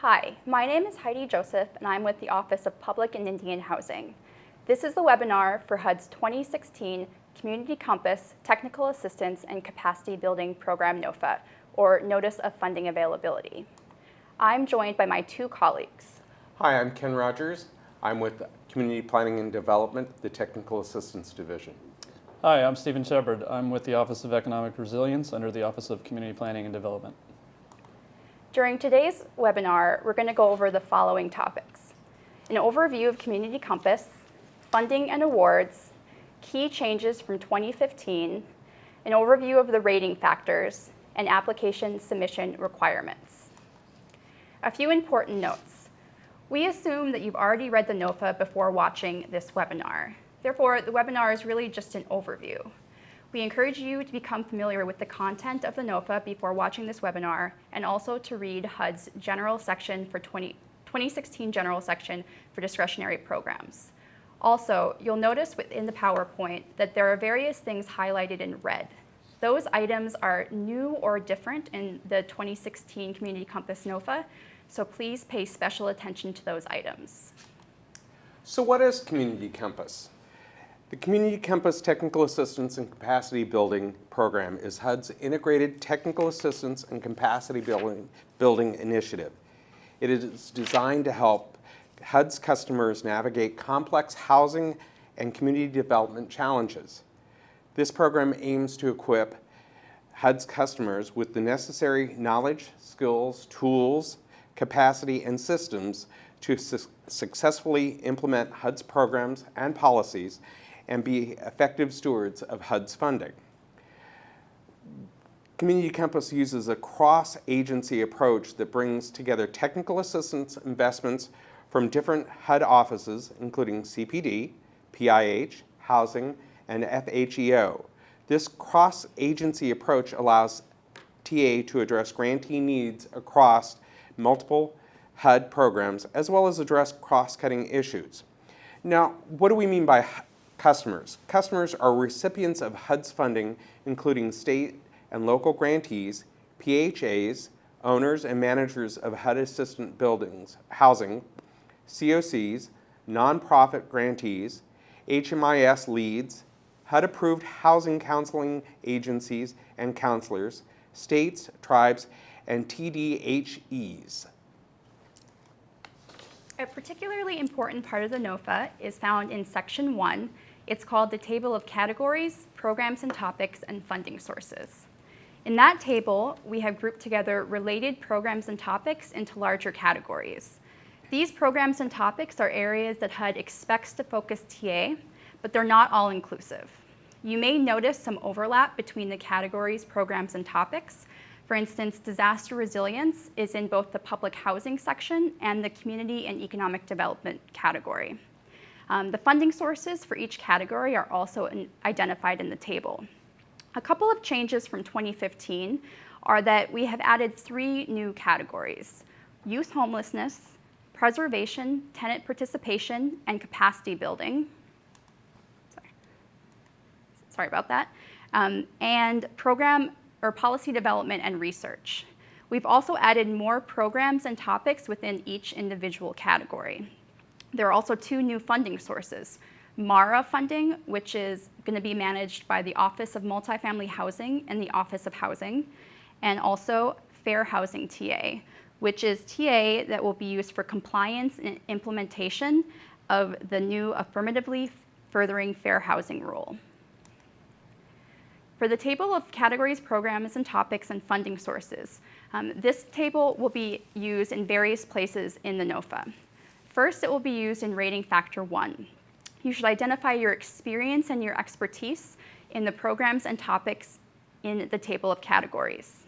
Hi, my name is Heidi Joseph, and I'm with the Office of Public and Indian Housing. This is the webinar for HUD's 2016 Community Compass Technical Assistance and Capacity Building Program NOFA, or Notice of Funding Availability. I'm joined by my two colleagues. Hi, I'm Ken Rogers. I'm with Community Planning and Development, the Technical Assistance Division. Hi, I'm Stephen Shepard. I'm with the Office of Economic Resilience under the Office of Community Planning and Development. During today's webinar, we're going to go over the following topics: an overview of Community Compass, funding and awards, key changes from 2015, an overview of the rating factors, and application submission requirements. A few important notes. We assume that you've already read the NOFA before watching this webinar. Therefore, the webinar is really just an overview. We encourage you to become familiar with the content of the NOFA before watching this webinar, and also to read HUD's general section for 2016 general section for discretionary programs. Also, you'll notice within the PowerPoint that there are various things highlighted in red. Those items are new or different in the 2016 Community Compass NOFA, so please pay special attention to those items. So what is Community Compass? The Community Compass Technical Assistance and Capacity Building Program is HUD's integrated technical assistance and capacity building initiative. It is designed to help HUD's customers navigate complex housing and community development challenges. This program aims to equip HUD's customers with the necessary knowledge, skills, tools, capacity, and systems to successfully implement HUD's programs and policies and be effective stewards of HUD's funding. Community Compass uses a cross-agency approach that brings together technical assistance investments from different HUD offices, including CPD, PIH, Housing, and FHEO. This cross-agency approach allows TA to address grantee needs across multiple HUD programs, as well as address cross-cutting issues. Now, what do we mean by customers? Customers are recipients of HUD's funding, including state and local grantees, PHAs, owners and managers of HUD-assisted buildings, housing, COCs, nonprofit grantees, HMIS leads, HUD-approved housing counseling agencies and counselors, states, tribes, and TDHEs. A particularly important part of the NOFA is found in Section 1. It's called the Table of Categories, Programs and Topics, and Funding Sources. In that table, we have grouped together related programs and topics into larger categories. These programs and topics are areas that HUD expects to focus TA, but they're not all inclusive. You may notice some overlap between the categories, programs, and topics. For instance, disaster resilience is in both the public housing section and the community and economic development category. The funding sources for each category are also identified in the table. A couple of changes from 2015 are that we have added 3 new categories: youth homelessness, preservation, tenant participation, and capacity building. Sorry about that. And program or policy development and research. We've also added more programs and topics within each individual category. There are also 2 new funding sources: MARA funding, which is going to be managed by the Office of Multifamily Housing and the Office of Housing, and also Fair Housing TA, which is TA that will be used for compliance and implementation of the new Affirmatively Furthering Fair Housing Rule. For the table of categories, programs, and topics and funding sources, this table will be used in various places in the NOFA. First, it will be used in rating factor 1. You should identify your experience and your expertise in the programs and topics in the table of categories.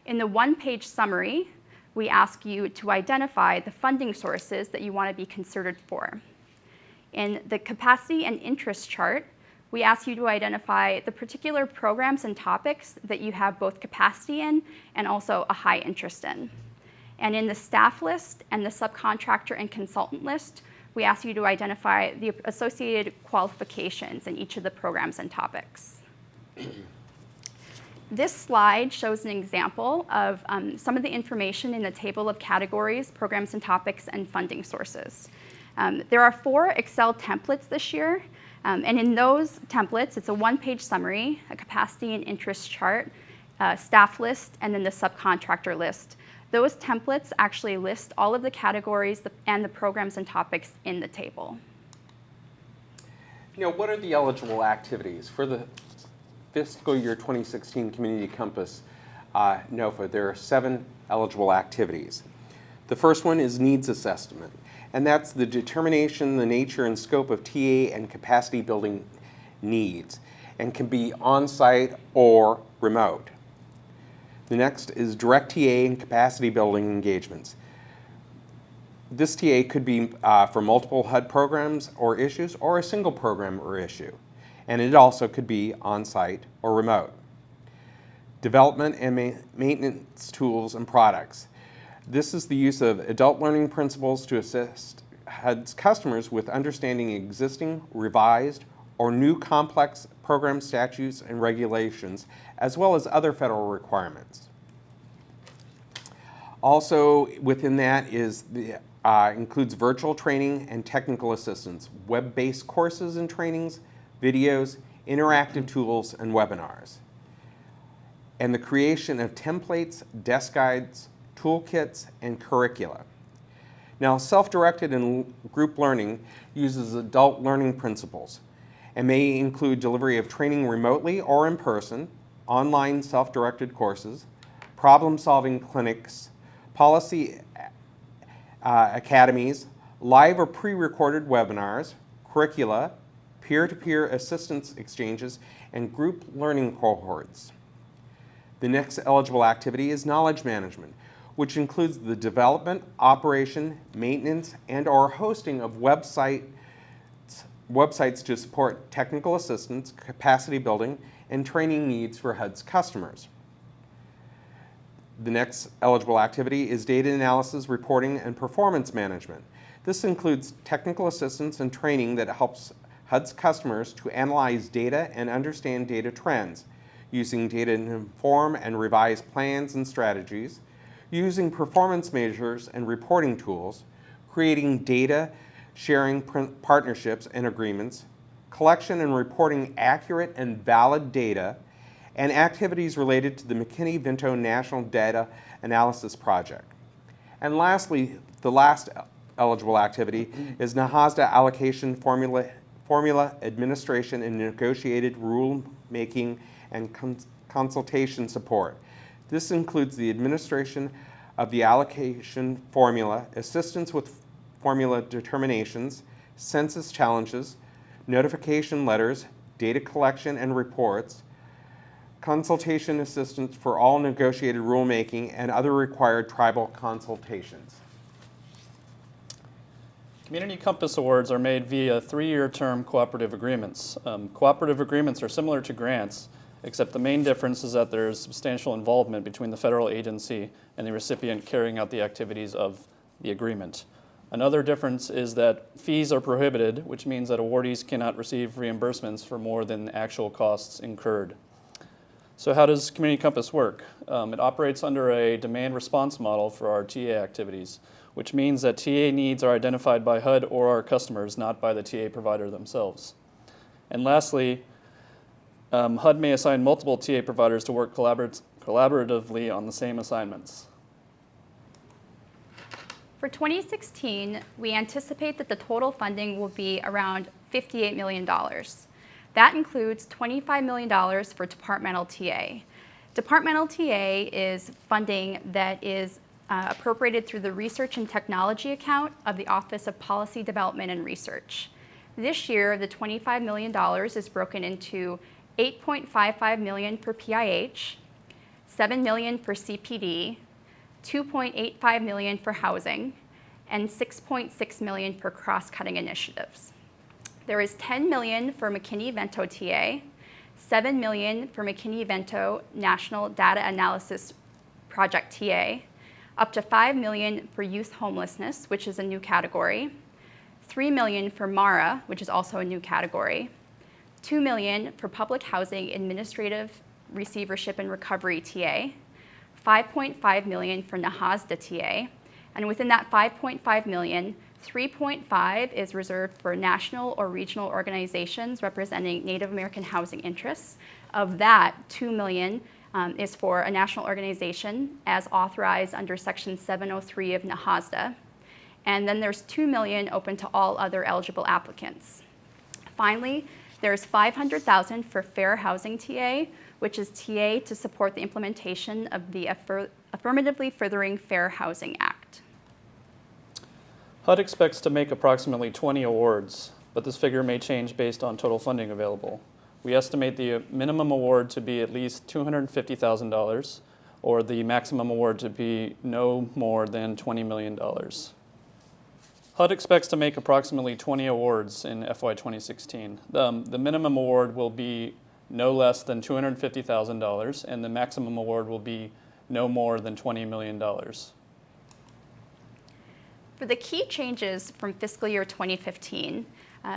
In the one-page summary, we ask you to identify the funding sources that you want to be considered for. In the capacity and interest chart, we ask you to identify the particular programs and topics that you have both capacity in and also a high interest in. And in the staff list and the subcontractor and consultant list, we ask you to identify the associated qualifications in each of the programs and topics. This slide shows an example of some of the information in the table of categories, programs and topics, and funding sources. There are 4 Excel templates this year, and in those templates, it's a one-page summary, a capacity and interest chart, staff list, and then the subcontractor list. Those templates actually list all of the categories and the programs and topics in the table. What are the eligible activities for the fiscal year 2016 Community Compass NOFA? There are 7 eligible activities. The first one is needs assessment, and that's the determination, the nature, and scope of TA and capacity building needs, and can be on-site or remote. The next is direct TA and capacity building engagements. This TA could be for multiple HUD programs or issues, or a single program or issue. And it also could be on-site or remote. Development and maintenance tools and products. This is the use of adult learning principles to assist HUD's customers with understanding existing, revised, or new complex program statutes and regulations, as well as other federal requirements. Also within that is includes virtual training and technical assistance, web-based courses and trainings, videos, interactive tools, and webinars. And the creation of templates, desk guides, toolkits, and curricula. Now, self-directed and group learning uses adult learning principles and may include delivery of training remotely or in person, online self-directed courses, problem-solving clinics, policy academies, live or pre-recorded webinars, curricula, peer-to-peer assistance exchanges, and group learning cohorts. The next eligible activity is knowledge management, which includes the development, operation, maintenance, and/or hosting of websites to support technical assistance, capacity building, and training needs for HUD's customers. The next eligible activity is data analysis, reporting, and performance management. This includes technical assistance and training that helps HUD's customers to analyze data and understand data trends, using data to inform and revise plans and strategies, using performance measures and reporting tools, creating data sharing partnerships and agreements, collection and reporting accurate and valid data, and activities related to the McKinney-Vento National Data Analysis Project. And lastly, the last eligible activity is NAHASDA allocation formula administration and negotiated rule making and consultation support. This includes the administration of the allocation formula, assistance with formula determinations, census challenges, notification letters, data collection and reports, consultation assistance for all negotiated rulemaking, and other required tribal consultations. Community Compass Awards are made via 3-year term cooperative agreements. Cooperative agreements are similar to grants, except the main difference is that there is substantial involvement between the federal agency and the recipient carrying out the activities of the agreement. Another difference is that fees are prohibited, which means that awardees cannot receive reimbursements for more than actual costs incurred. So how does Community Compass work? It operates under a demand response model for our TA activities, which means that TA needs are identified by HUD or our customers, not by the TA provider themselves. And lastly, HUD may assign multiple TA providers to work collaboratively on the same assignments. For 2016, we anticipate that the total funding will be around $58 million. That includes $25 million for departmental TA. Departmental TA is funding that is appropriated through the Research and Technology account of the Office of Policy Development and Research. This year, the $25 million is broken into $8.55 million for PIH, $7 million for CPD, $2.85 million for housing, and $6.6 million for cross-cutting initiatives. There is $10 million for McKinney-Vento TA, $7 million for McKinney-Vento National Data Analysis Project TA, up to $5 million for youth homelessness, which is a new category, $3 million for MARA, which is also a new category, $2 million for public housing administrative Receivership and Recovery TA, $5.5 million for NAHASDA TA, and within that $5.5 million, 3.5 is reserved for national or regional organizations representing Native American housing interests. Of that, $2 million is for a national organization as authorized under Section 703 of NAHASDA. And then there's $2 million open to all other eligible applicants. Finally, there's $500,000 for Fair Housing TA, which is TA to support the implementation of the Affirmatively Furthering Fair Housing Act. HUD expects to make approximately 20 awards, but this figure may change based on total funding available. We estimate the minimum award to be at least $250,000, or the maximum award to be no more than $20 million. HUD expects to make approximately 20 awards in FY 2016. The minimum award will be no less than $250,000, and the maximum award will be no more than $20 million. For the key changes from fiscal year 2015,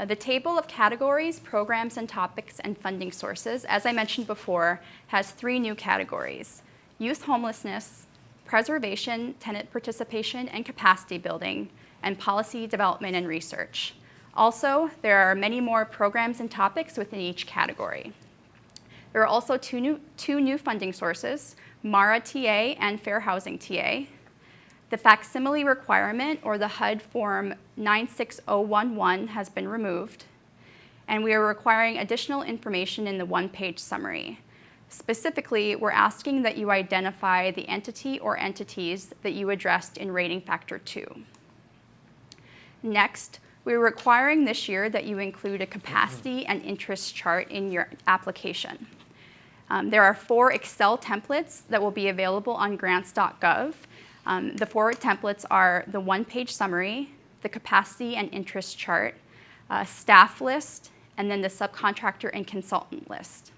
the table of categories, programs, and topics and funding sources, as I mentioned before, has 3 new categories: youth homelessness, preservation, tenant participation, and capacity building, and policy development and research. Also, there are many more programs and topics within each category. There are also two new funding sources, MARA TA and Fair Housing TA. The facsimile requirement, or the HUD Form 96011, has been removed, and we are requiring additional information in the one-page summary. Specifically, we're asking that you identify the entity or entities that you addressed in Rating Factor 2. Next, we're requiring this year that you include a capacity and interest chart in your application. There are 4 Excel templates that will be available on grants.gov. The 4 templates are the one-page summary, the capacity and interest chart, staff list, and then the subcontractor and consultant list.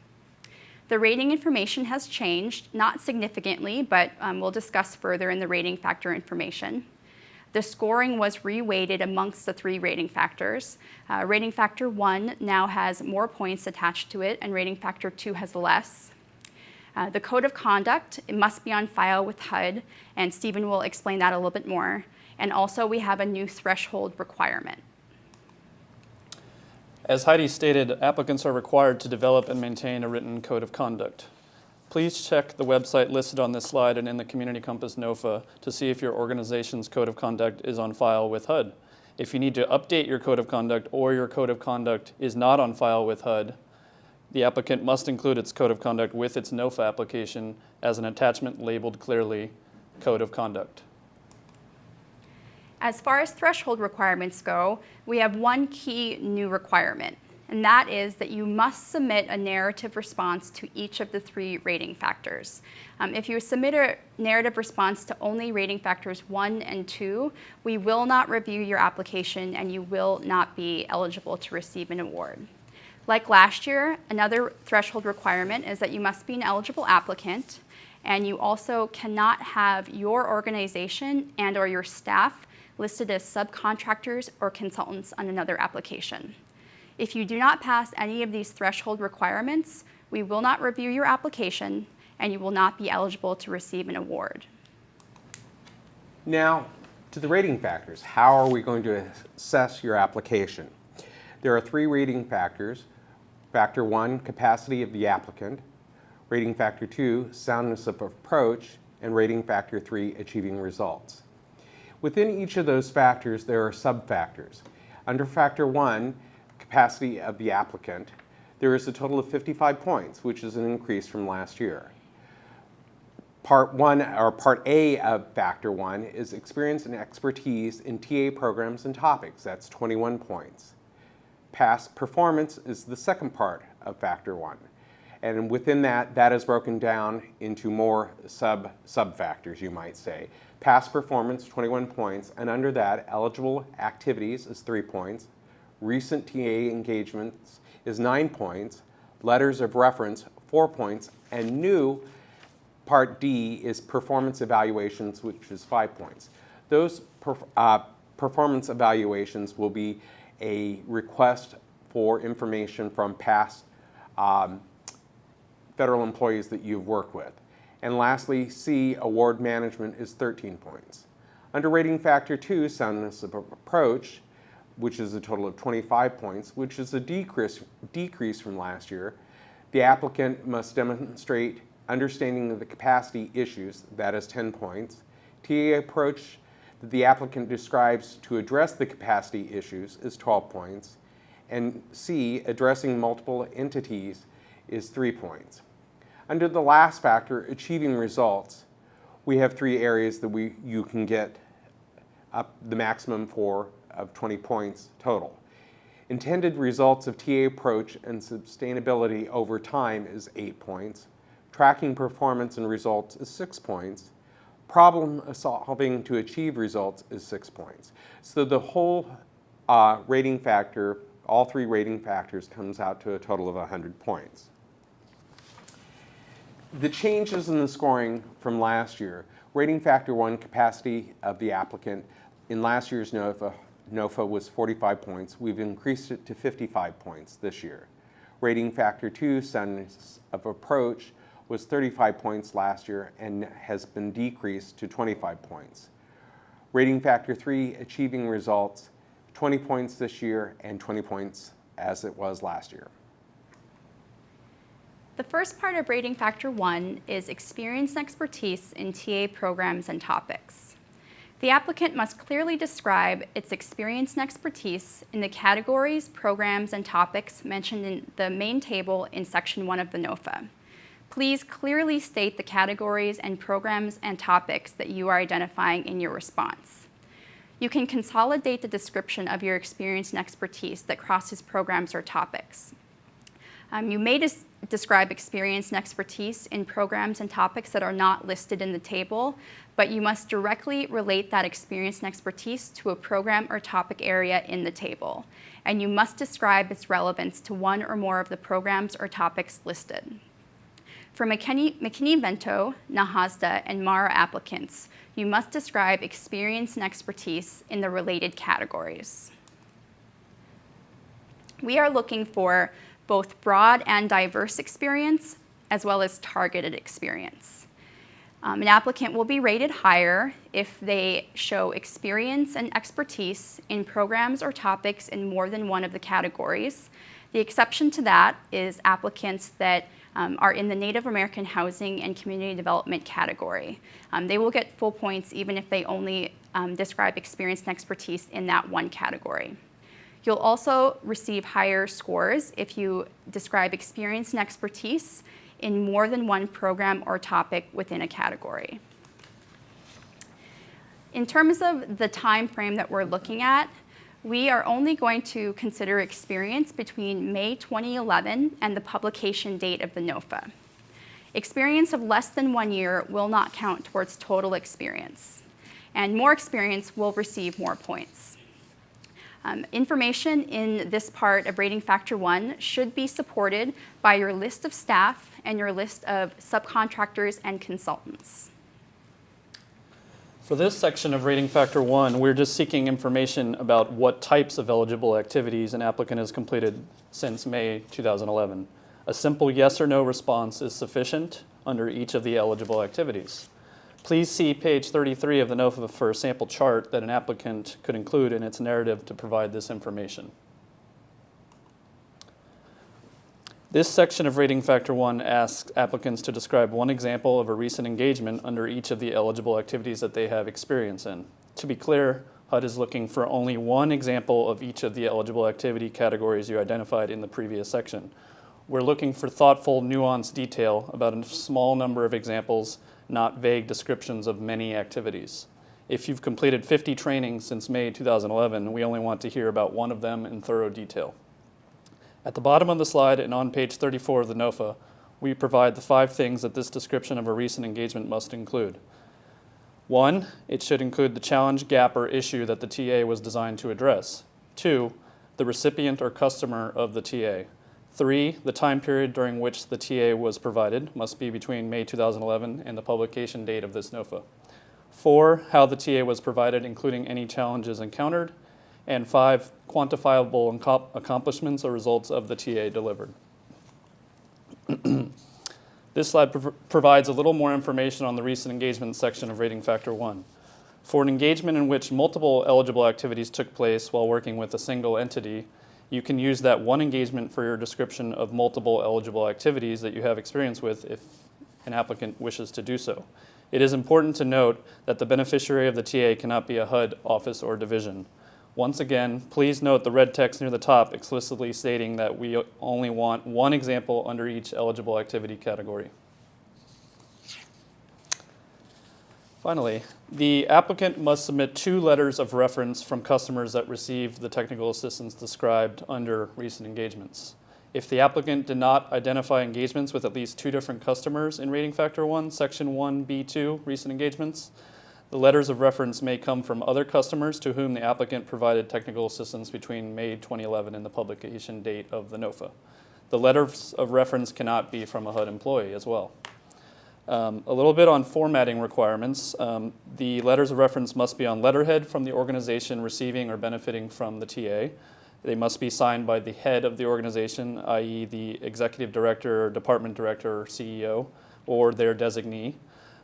The rating information has changed, not significantly, but we'll discuss further in the rating factor information. The scoring was reweighted amongst the 3 rating factors. Rating factor 1 now has more points attached to it, and rating factor 2 has less. The code of conduct, it must be on file with HUD, and Stephen will explain that a little bit more. And also we have a new threshold requirement. As Heidi stated, applicants are required to develop and maintain a written code of conduct. Please check the website listed on this slide and in the Community Compass NOFA to see if your organization's code of conduct is on file with HUD. If you need to update your code of conduct or your code of conduct is not on file with HUD, the applicant must include its code of conduct with its NOFA application as an attachment labeled clearly Code of Conduct. As far as threshold requirements go, we have one key new requirement, and that is that you must submit a narrative response to each of the 3 rating factors. If you submit a narrative response to only rating factors 1 and 2, we will not review your application and you will not be eligible to receive an award. Like last year, another threshold requirement is that you must be an eligible applicant, and you also cannot have your organization and or your staff listed as subcontractors or consultants on another application. If you do not pass any of these threshold requirements, we will not review your application and you will not be eligible to receive an award. Now, to the rating factors. How are we going to assess your application? There are 3 rating factors. Factor 1, capacity of the applicant. Rating factor 2, soundness of approach. And rating factor 3, achieving results. Within each of those factors, there are sub-factors. Under factor 1, capacity of the applicant, there is a total of 55 points, which is an increase from last year. Part A of factor 1 is experience and expertise in TA programs and topics. That's 21 points. Past performance is the second part of factor 1. And within that is broken down into more sub-factors, you might say. Past performance, 21 points, and under that, eligible activities is 3 points. Recent TA engagements is 9 points. Letters of reference, 4 points. And new, part D, is performance evaluations, which is 5 points. Those performance evaluations will be a request for information from past federal employees that you've worked with. And lastly, C, award management is 13 points. Under rating factor 2, soundness of approach, which is a total of 25 points, which is a decrease from last year, the applicant must demonstrate understanding of the capacity issues, that is 10 points. TA approach that the applicant describes to address the capacity issues is 12 points. And C, addressing multiple entities, is 3 points. Under the last factor, achieving results, we have 3 areas that you can get up the maximum for of 20 points total. Intended results of TA approach and sustainability over time is 8 points. Tracking performance and results is 6 points. Problem solving to achieve results is 6 points. So the whole rating factor, all 3 rating factors, comes out to a total of 100 points. The changes in the scoring from last year, rating factor 1, capacity of the applicant, in last year's NOFA was 45 points. We've increased it to 55 points this year. Rating factor 2, soundness of approach, was 35 points last year and has been decreased to 25 points. Rating factor 3, achieving results, 20 points this year and 20 points as it was last year. The first part of rating factor 1 is experience and expertise in TA programs and topics. The applicant must clearly describe its experience and expertise in the categories, programs, and topics mentioned in the main table in section 1 of the NOFA. Please clearly state the categories and programs and topics that you are identifying in your response. You can consolidate the description of your experience and expertise that crosses programs or topics. You may describe experience and expertise in programs and topics that are not listed in the table, but you must directly relate that experience and expertise to a program or topic area in the table, and you must describe its relevance to one or more of the programs or topics listed. For McKinney-Vento, NAHASDA, and MARA applicants, you must describe experience and expertise in the related categories. We are looking for both broad and diverse experience, as well as targeted experience. An applicant will be rated higher if they show experience and expertise in programs or topics in more than one of the categories. The exception to that is applicants that are in the Native American Housing and Community Development category. They will get full points even if they only describe experience and expertise in that one category. You'll also receive higher scores if you describe experience and expertise in more than one program or topic within a category. In terms of the time frame that we're looking at, we are only going to consider experience between May 2011 and the publication date of the NOFA. Experience of less than 1 year will not count towards total experience, and more experience will receive more points. Information in this part of rating factor 1 should be supported by your list of staff and your list of subcontractors and consultants. For this section of rating factor 1, we're just seeking information about what types of eligible activities an applicant has completed since May 2011. A simple yes or no response is sufficient under each of the eligible activities. Please see page 33 of the NOFA for a sample chart that an applicant could include in its narrative to provide this information. This section of rating factor 1 asks applicants to describe one example of a recent engagement under each of the eligible activities that they have experience in. To be clear, HUD is looking for only one example of each of the eligible activity categories you identified in the previous section. We're looking for thoughtful, nuanced detail about a small number of examples, not vague descriptions of many activities. If you've completed 50 trainings since May 2011, we only want to hear about one of them in thorough detail. At the bottom of the slide and on page 34 of the NOFA, we provide the 5 things that this description of a recent engagement must include. 1, it should include the challenge, gap, or issue that the TA was designed to address. 2, the recipient or customer of the TA. 3, the time period during which the TA was provided must be between May 2011 and the publication date of this NOFA. 4, how the TA was provided, including any challenges encountered. And 5, quantifiable accomplishments or results of the TA delivered. This slide provides a little more information on the recent engagement section of Rating Factor 1. For an engagement in which multiple eligible activities took place while working with a single entity, you can use that one engagement for your description of multiple eligible activities that you have experience with if an applicant wishes to do so. It is important to note that the beneficiary of the TA cannot be a HUD office or division. Once again, please note the red text near the top explicitly stating that we only want one example under each eligible activity category. Finally, the applicant must submit 2 letters of reference from customers that received the technical assistance described under recent engagements. If the applicant did not identify engagements with at least 2 different customers in Rating Factor 1, Section 1B2, recent engagements, the letters of reference may come from other customers to whom the applicant provided technical assistance between May 2011 and the publication date of the NOFA. The letters of reference cannot be from a HUD employee as well. A little bit on formatting requirements. The letters of reference must be on letterhead from the organization receiving or benefiting from the TA. They must be signed by the head of the organization, i.e. the executive director, department director, or CEO, or their designee.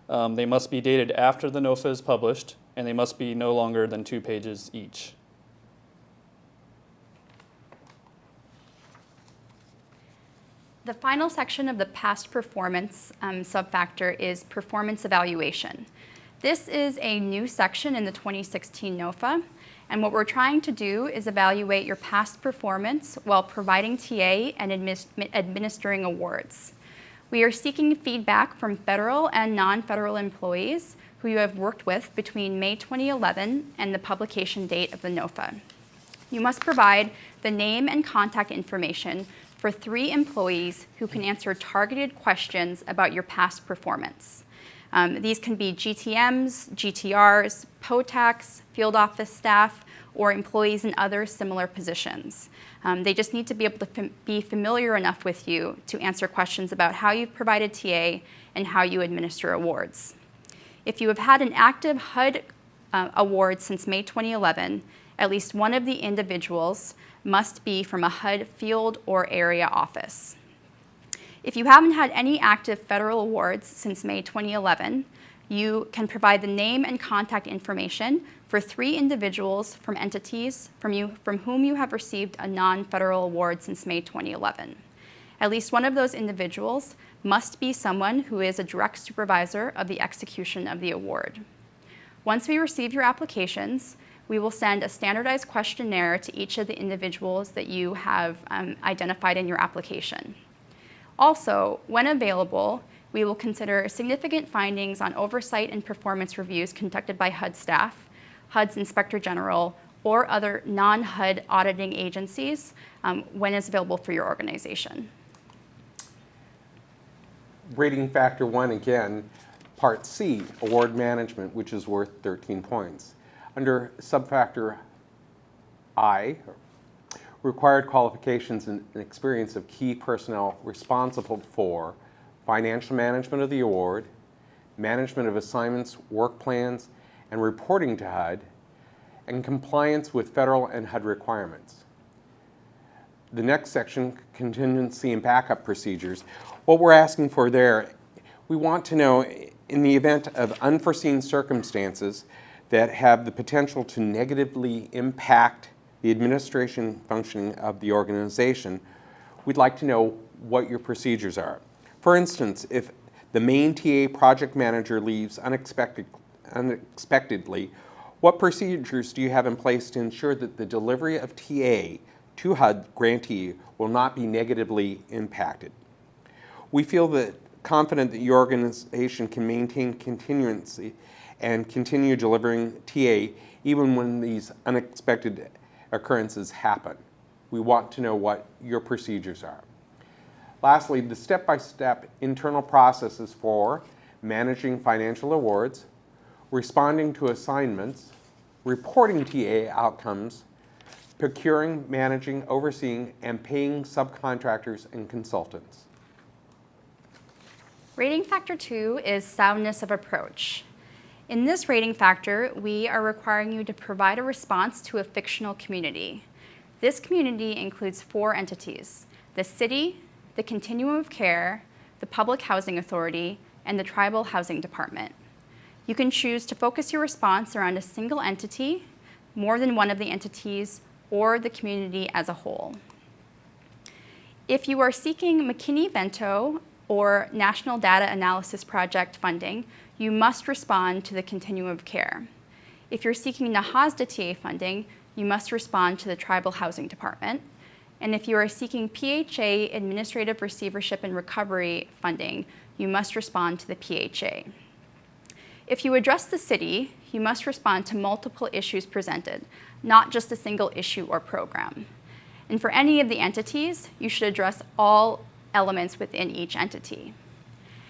They must be dated after the NOFA is published, and they must be no longer than 2 pages each. The final section of the past performance subfactor is performance evaluation. This is a new section in the 2016 NOFA, and what we're trying to do is evaluate your past performance while providing TA and administering awards. We are seeking feedback from federal and non-federal employees who you have worked with between May 2011 and the publication date of the NOFA. You must provide the name and contact information for 3 employees who can answer targeted questions about your past performance. These can be GTMs, GTRs, POTACs, field office staff, or employees in other similar positions. They just need to be able to be familiar enough with you to answer questions about how you've provided TA and how you administer awards. If you have had an active HUD award since May 2011, at least one of the individuals must be from a HUD field or area office. If you haven't had any active federal awards since May 2011, you can provide the name and contact information for 3 individuals from entities from whom you have received a non-federal award since May 2011. At least one of those individuals must be someone who is a direct supervisor of the execution of the award. Once we receive your applications, we will send a standardized questionnaire to each of the individuals that you have identified in your application. Also, when available, we will consider significant findings on oversight and performance reviews conducted by HUD staff, HUD's Inspector General, or other non-HUD auditing agencies when it's available for your organization. Rating Factor 1 again, Part C, Award Management, which is worth 13 points. Under subfactor I, required qualifications and experience of key personnel responsible for financial management of the award, management of assignments, work plans, and reporting to HUD, and compliance with federal and HUD requirements. The next section, contingency and backup procedures. What we're asking for there, we want to know in the event of unforeseen circumstances that have the potential to negatively impact the administration functioning of the organization, we'd like to know what your procedures are. For instance, if the main TA project manager leaves unexpectedly, what procedures do you have in place to ensure that the delivery of TA to HUD grantee will not be negatively impacted? We feel confident that your organization can maintain continuancy and continue delivering TA even when these unexpected occurrences happen. We want to know what your procedures are. Lastly, the step-by-step internal processes for managing financial awards, responding to assignments, reporting TA outcomes, procuring, managing, overseeing, and paying subcontractors and consultants. Rating factor 2 is soundness of approach. In this rating factor, we are requiring you to provide a response to a fictional community. This community includes 4 entities: the city, the continuum of care, the Public Housing Authority, and the Tribal Housing Department. You can choose to focus your response around a single entity, more than one of the entities, or the community as a whole. If you are seeking McKinney-Vento or National Data Analysis Project funding, you must respond to the continuum of care. If you're seeking NAHASDA TA funding, you must respond to the Tribal Housing Department. And if you are seeking PHA Administrative Receivership and Recovery funding, you must respond to the PHA. If you address the city, you must respond to multiple issues presented, not just a single issue or program. And for any of the entities, you should address all elements within each entity.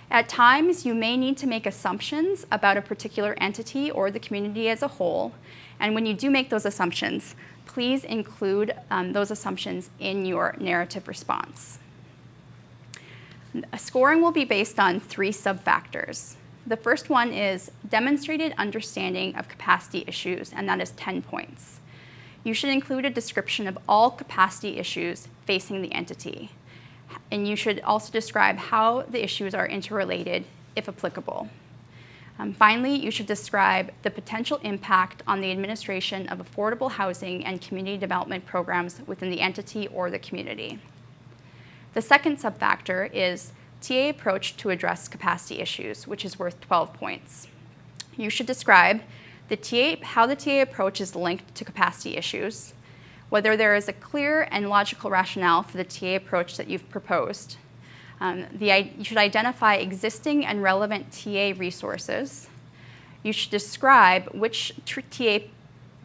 At times, you may need to make assumptions about a particular entity or the community as a whole, and when you do make those assumptions, please include those assumptions in your narrative response. Scoring will be based on 3 sub-factors. The first one is demonstrated understanding of capacity issues, and that is 10 points. You should include a description of all capacity issues facing the entity. And you should also describe how the issues are interrelated, if applicable. Finally, you should describe the potential impact on the administration of affordable housing and community development programs within the entity or the community. The second sub-factor is TA approach to address capacity issues, which is worth 12 points. You should describe how the TA approach is linked to capacity issues, whether there is a clear and logical rationale for the TA approach that you've proposed. You should identify existing and relevant TA resources. You should describe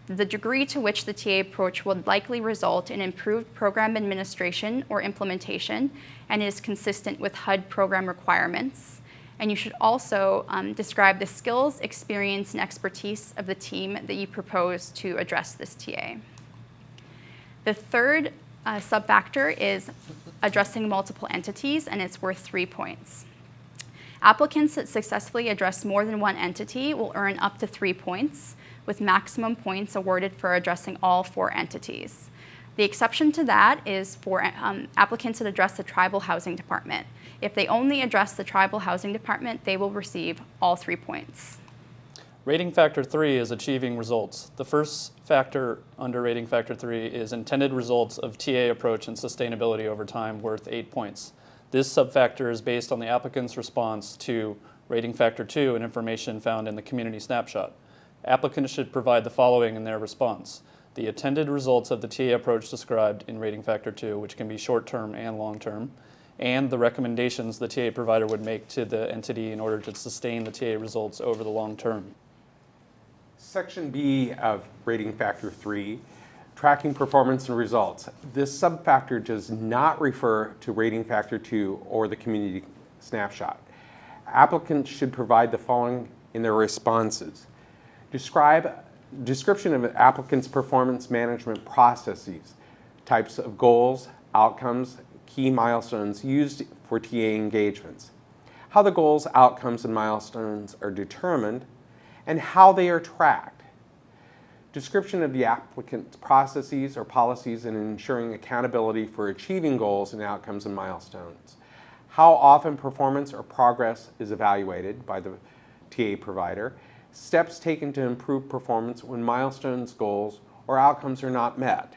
the degree to which the TA approach will likely result in improved program administration or implementation and is consistent with HUD program requirements. And you should also describe the skills, experience, and expertise of the team that you propose to address this TA. The third sub-factor is addressing multiple entities, and it's worth 3 points. Applicants that successfully address more than one entity will earn up to 3 points, with maximum points awarded for addressing all 4 entities. The exception to that is for applicants that address the Tribal Housing Department. If they only address the Tribal Housing Department, they will receive all 3 points. Rating factor 3 is achieving results. The first factor under rating factor 3 is intended results of TA approach and sustainability over time, worth 8 points. This subfactor is based on the applicant's response to rating factor 2 and information found in the community snapshot. Applicants should provide the following in their response: the intended results of the TA approach described in rating factor 2, which can be short-term and long-term, and the recommendations the TA provider would make to the entity in order to sustain the TA results over the long term. Section B of rating factor 3, tracking performance and results. This subfactor does not refer to rating factor 2 or the community snapshot. Applicants should provide the following in their responses: description of an applicant's performance management processes, types of goals, outcomes, key milestones used for TA engagements, how the goals, outcomes, and milestones are determined, and how they are tracked. Description of the applicant's processes or policies in ensuring accountability for achieving goals and outcomes and milestones. How often performance or progress is evaluated by the TA provider. Steps taken to improve performance when milestones, goals, or outcomes are not met.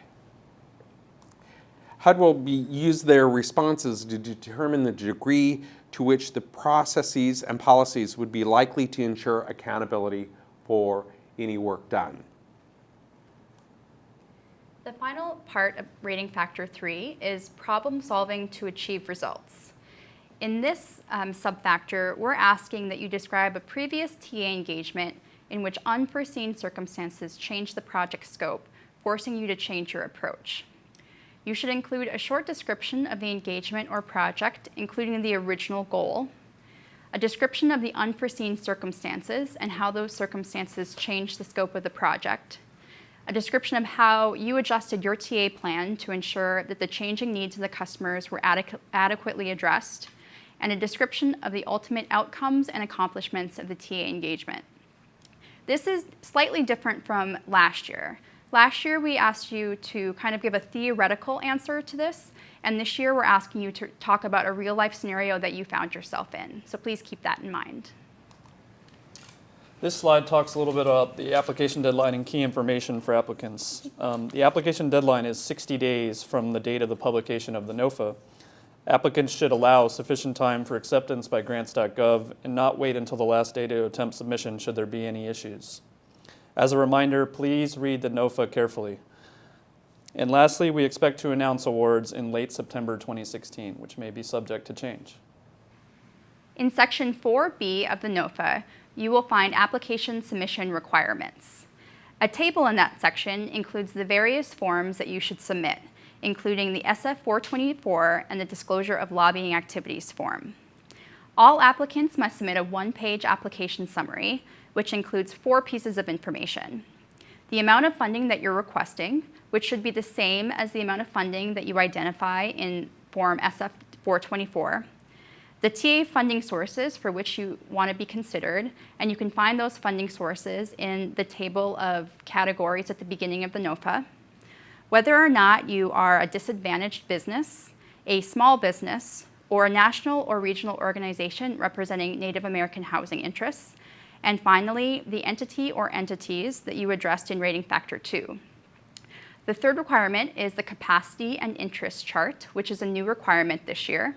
HUD will use their responses to determine the degree to which the processes and policies would be likely to ensure accountability for any work done. The final part of rating factor 3 is problem solving to achieve results. In this subfactor, we're asking that you describe a previous TA engagement in which unforeseen circumstances changed the project scope, forcing you to change your approach. You should include a short description of the engagement or project, including the original goal, a description of the unforeseen circumstances and how those circumstances changed the scope of the project, a description of how you adjusted your TA plan to ensure that the changing needs of the customers were adequately addressed, and a description of the ultimate outcomes and accomplishments of the TA engagement. This is slightly different from last year. Last year, we asked you to kind of give a theoretical answer to this, and this year we're asking you to talk about a real-life scenario that you found yourself in. So please keep that in mind. This slide talks a little bit about the application deadline and key information for applicants. The application deadline is 60 days from the date of the publication of the NOFA. Applicants should allow sufficient time for acceptance by grants.gov and not wait until the last day to attempt submission should there be any issues. As a reminder, please read the NOFA carefully. And lastly, we expect to announce awards in late September 2016, which may be subject to change. In Section 4B of the NOFA, you will find application submission requirements. A table in that section includes the various forms that you should submit, including the SF-424 and the Disclosure of Lobbying Activities form. All applicants must submit a one-page application summary, which includes 4 pieces of information: the amount of funding that you're requesting, which should be the same as the amount of funding that you identify in Form SF-424, the TA funding sources for which you want to be considered, and you can find those funding sources in the table of categories at the beginning of the NOFA, whether or not you are a disadvantaged business, a small business, or a national or regional organization representing Native American housing interests, and finally, the entity or entities that you addressed in Rating Factor 2. The third requirement is the capacity and interest chart, which is a new requirement this year.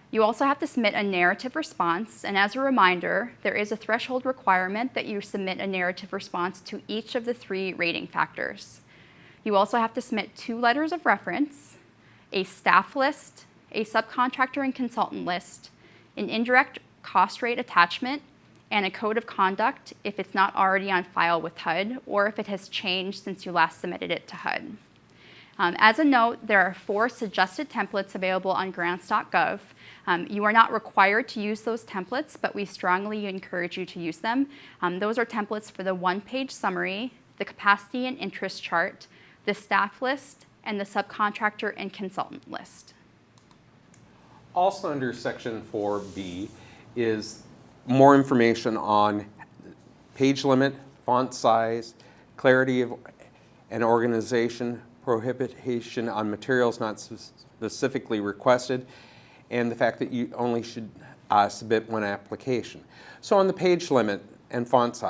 You also have to submit a narrative response, and as a reminder, there is a threshold requirement that you submit a narrative response to each of the 3 rating factors. You also have to submit 2 letters of reference, a staff list, a subcontractor and consultant list, an indirect cost rate attachment, and a code of conduct if it's not already on file with HUD or if it has changed since you last submitted it to HUD. As a note, there are 4 suggested templates available on grants.gov. You are not required to use those templates, but we strongly encourage you to use them. Those are templates for the one-page summary, the capacity and interest chart, the staff list, and the subcontractor and consultant list. Also under Section 4B is more information on page limit, font size, clarity of and organization, prohibition on materials not specifically requested, and the fact that you only should submit 1 application. So on the page limit and font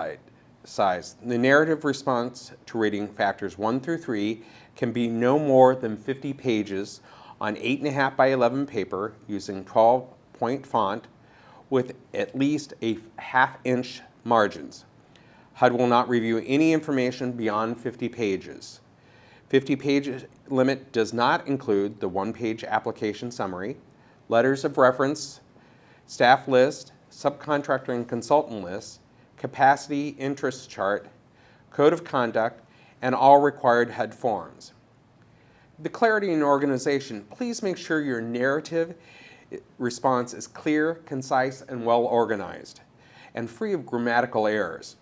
size, the narrative response to rating factors 1 through 3 can be no more than 50 pages on 8.5 by 11 paper using 12-point font with at least a 1/2-inch margins. HUD will not review any information beyond 50 pages. 50-page limit does not include the 1-page application summary, letters of reference, staff list, subcontractor and consultant list, capacity interest chart, code of conduct, and all required HUD forms. The clarity and organization, please make sure your narrative response is clear, concise, and well organized, and free of grammatical errors.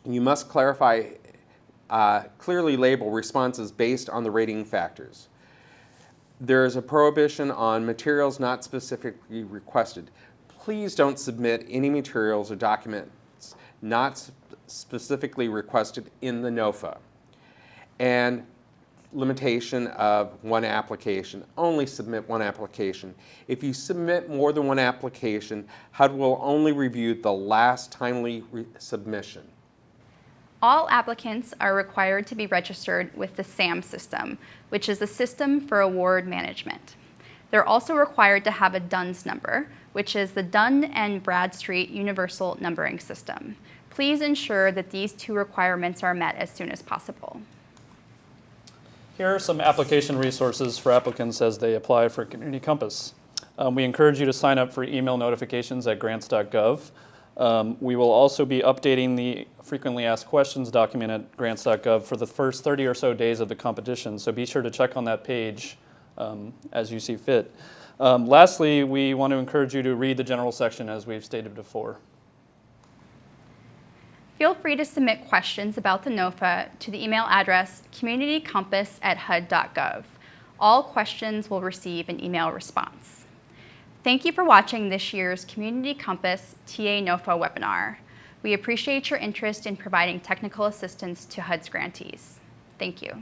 You must clarify, clearly label responses based on the rating factors. There is a prohibition on materials not specifically requested. Please don't submit any materials or documents not specifically requested in the NOFA. And limitation of 1 application. Only submit 1 application. If you submit more than 1 application, HUD will only review the last timely submission. All applicants are required to be registered with the SAM system, which is the System for Award Management. They're also required to have a DUNS number, which is the Dun and Bradstreet Universal Numbering System. Please ensure that these 2 requirements are met as soon as possible. Here are some application resources for applicants as they apply for Community Compass. We encourage you to sign up for email notifications at grants.gov. We will also be updating the frequently asked questions document at grants.gov for the first 30 or so days of the competition, so be sure to check on that page as you see fit. Lastly, we want to encourage you to read the general section as we've stated before. Feel free to submit questions about the NOFA to the email address communitycompass@hud.gov. All questions will receive an email response. Thank you for watching this year's Community Compass TA NOFA webinar. We appreciate your interest in providing technical assistance to HUD's grantees. Thank you.